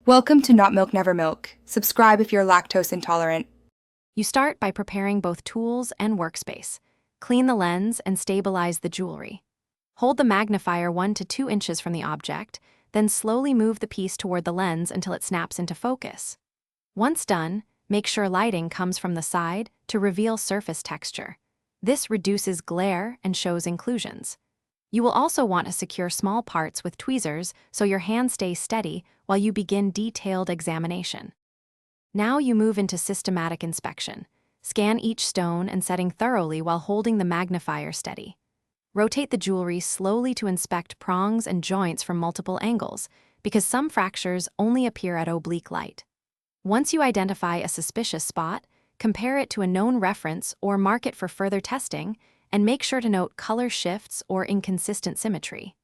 Welcome to Not Milk Never Milk. Subscribe if you're lactose intolerant. You start by preparing both tools and workspace. Clean the lens and stabilize the jewelry. Hold the magnifier 1 to 2 inches from the object, then slowly move the piece toward the lens until it snaps into focus. Once done, make sure lighting comes from the side to reveal surface texture. This reduces glare and shows inclusions. You will also want to secure small parts with tweezers so your hand stays steady while you begin detailed examination. Now you move into systematic inspection. Scan each stone and setting thoroughly while holding the magnifier steady. Rotate the jewelry slowly to inspect prongs and joints from multiple angles, because some fractures only appear at oblique light. Once you identify a suspicious spot, compare it to a known reference or mark it for further testing, and make sure to note color shifts or inconsistent symmetry.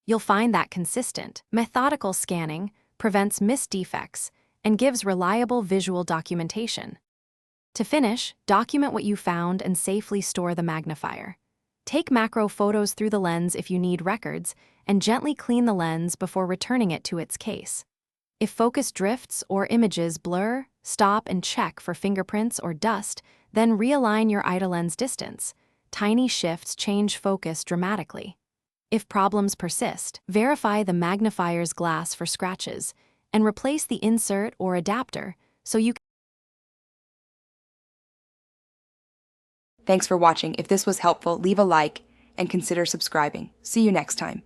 You'll find that consistent, methodical scanning prevents missed defects and gives reliable visual documentation. To finish, document what you found and safely store the magnifier. Take macro photos through the lens if you need records, and gently clean the lens before returning it to its case. If focus drifts or images blur, stop and check for fingerprints or dust, then realign your eye to lens distance. Tiny shifts change focus dramatically. If problems persist, verify the magnifier's glass for scratches and replace the insert or adapter so you can. Thanks for watching. If this was helpful, leave a like and consider subscribing. See you next time.